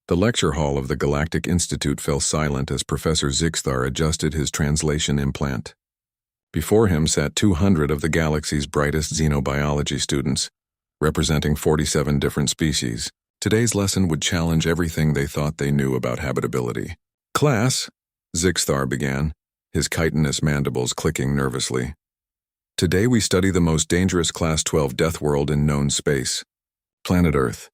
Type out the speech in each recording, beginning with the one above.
The lecture hall of the Galactic Institute fell silent as Professor Zixthar adjusted his translation implant. Before him sat 200 of the galaxy's brightest xenobiology students, representing 47 different species. Today's lesson would challenge everything they thought they knew about habitability. "Class," Zixthar began, his chitinous mandibles clicking nervously. "Today we study the most dangerous Class 12 Deathworld in known space, planet Earth."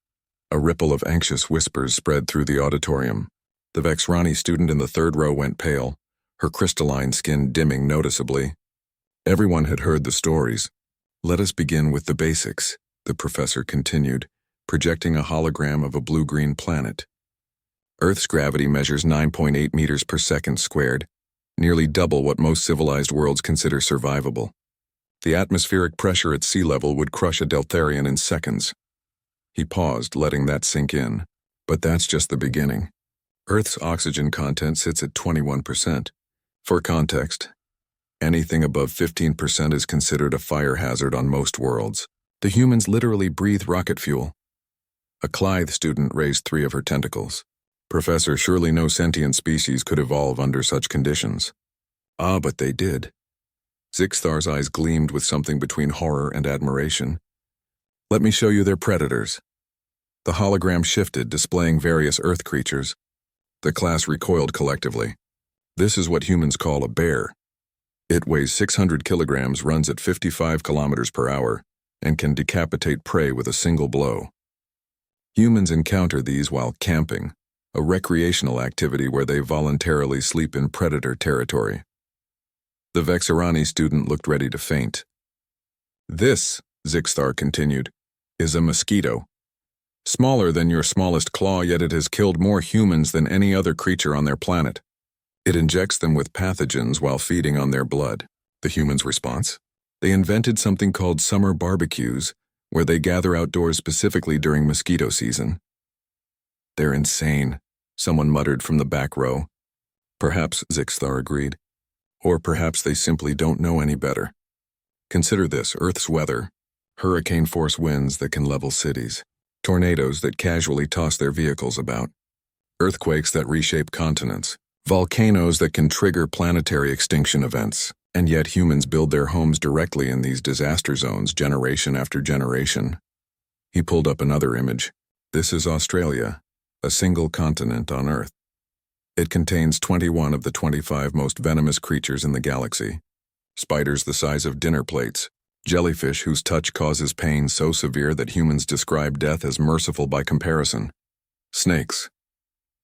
A ripple of anxious whispers spread through the auditorium. The Vexrani student in the third row went pale, her crystalline skin dimming noticeably. Everyone had heard the stories. "Let us begin with the basics," the professor continued, projecting a hologram of a blue-green planet. Earth's gravity measures 9.8 meters per second squared, nearly double what most civilized worlds consider survivable. The atmospheric pressure at sea level would crush a Deltharian in seconds. He paused, letting that sink in. But that's just the beginning. Earth's oxygen content sits at 21%. For context, anything above 15% is considered a fire hazard on most worlds. The humans literally breathe rocket fuel. A Clythe student raised 3 of her tentacles. "Professor, surely no sentient species could evolve under such conditions." "Ah, but they did." Zixthar's eyes gleamed with something between horror and admiration. "Let me show you their predators." The hologram shifted, displaying various Earth creatures. The class recoiled collectively. "This is what humans call a bear. It weighs 600 kilograms, runs at 55 kilometers per hour, and can decapitate prey with a single blow." Humans encounter these while camping, a recreational activity where they voluntarily sleep in predator territory. The Vexrani student looked ready to faint. "This," Zixthar continued, "is a mosquito. Smaller than your smallest claw, yet it has killed more humans than any other creature on their planet. It injects them with pathogens while feeding on their blood." The humans' response? They invented something called summer barbecues, where they gather outdoors specifically during mosquito season. "They're insane," someone muttered from the back row. "Perhaps," Zixthar agreed. "Or perhaps they simply don't know any better. Consider this: Earth's weather, hurricane-force winds that can level cities, tornadoes that casually toss their vehicles about, earthquakes that reshape continents, volcanoes that can trigger planetary extinction events. And yet humans build their homes directly in these disaster zones generation after generation." He pulled up another image. "This is Australia, a single continent on Earth. It contains 21 of the 25 most venomous creatures in the galaxy. Spiders the size of dinner plates, jellyfish whose touch causes pain so severe that humans describe death as merciful by comparison. Snakes.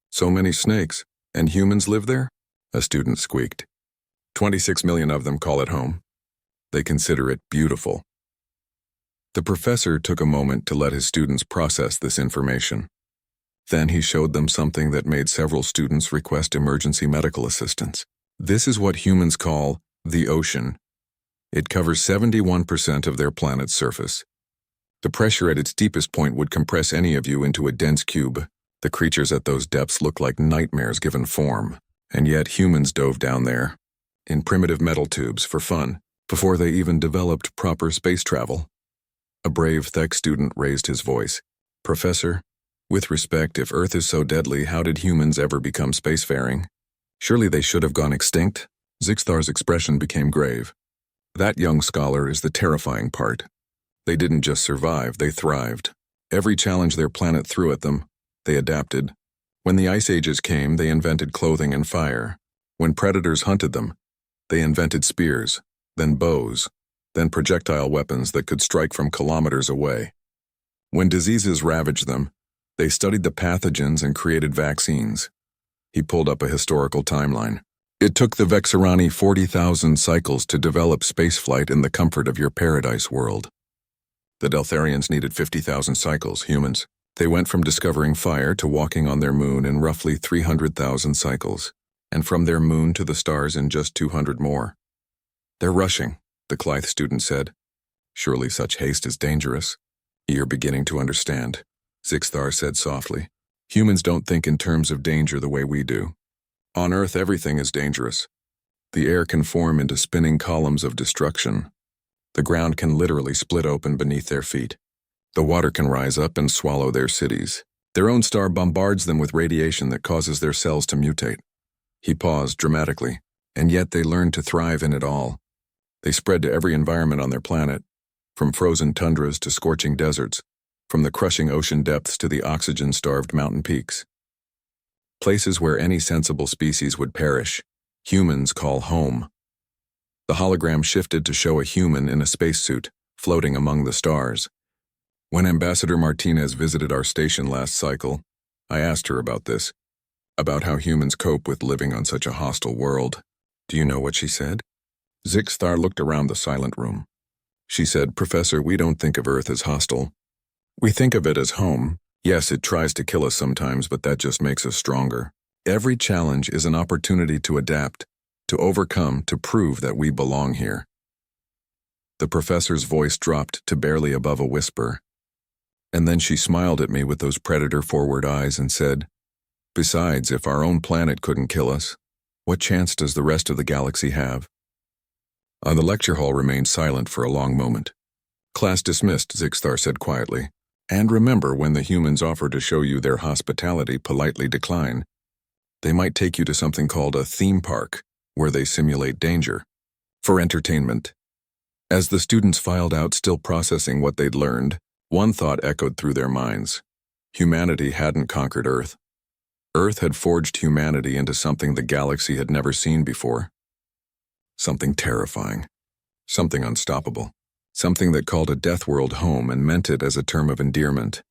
So many snakes, and humans live there?" a student squeaked. 26 million of them call it home. They consider it beautiful." The professor took a moment to let his students process this information. Then he showed them something that made several students request emergency medical assistance. "This is what humans call the ocean. It covers 71% of their planet's surface. The pressure at its deepest point would compress any of you into a dense cube. The creatures at those depths look like nightmares given form. And yet humans dove down there, in primitive metal tubes, for fun, before they even developed proper space travel." A brave Thek student raised his voice. "Professor, with respect, if Earth is so deadly, how did humans ever become spacefaring? Surely they should have gone extinct?" Zixthar's expression became grave. "That, young scholar, is the terrifying part. They didn't just survive, they thrived. Every challenge their planet threw at them, they adapted. When the ice ages came, they invented clothing and fire. When predators hunted them, they invented spears, then bows, then projectile weapons that could strike from kilometers away. When diseases ravaged them, they studied the pathogens and created vaccines." He pulled up a historical timeline. "It took the Vexrani 40,000 cycles to develop spaceflight in the comfort of your paradise world. The Deltharians needed 50,000 cycles, humans. They went from discovering fire to walking on their moon in roughly 300,000 cycles. And from their moon to the stars in just 200 more. They're rushing," the Clythe student said. "Surely such haste is dangerous." "You're beginning to understand," Zixthar said softly. "Humans don't think in terms of danger the way we do. On Earth, everything is dangerous. The air can form into spinning columns of destruction. The ground can literally split open beneath their feet. The water can rise up and swallow their cities. Their own star bombards them with radiation that causes their cells to mutate. He paused dramatically, and yet they learned to thrive in it all. They spread to every environment on their planet, from frozen tundras to scorching deserts, from the crushing ocean depths to the oxygen-starved mountain peaks. Places where any sensible species would perish, humans call home. The hologram shifted to show a human in a spacesuit, floating among the stars. When Ambassador Martinez visited our station last cycle, I asked her about this, about how humans cope with living on such a hostile world. Do you know what she said? Zixthar looked around the silent room. She said, "Professor, we don't think of Earth as hostile. We think of it as home. Yes, it tries to kill us sometimes, but that just makes us stronger. Every challenge is an opportunity to adapt, to overcome, to prove that we belong here." The professor's voice dropped to barely above a whisper. And then she smiled at me with those predator-forward eyes and said, "Besides, if our own planet couldn't kill us, what chance does the rest of the galaxy have?" The lecture hall remained silent for a long moment. "Class dismissed," Zixthar said quietly. "And remember, when the humans offer to show you their hospitality, politely decline. They might take you to something called a theme park, where they simulate danger. For entertainment." As the students filed out, still processing what they'd learned, one thought echoed through their minds. Humanity hadn't conquered Earth. Earth had forged humanity into something the galaxy had never seen before. Something terrifying. Something unstoppable. Something that called a Deathworld home and meant it as a term of endearment.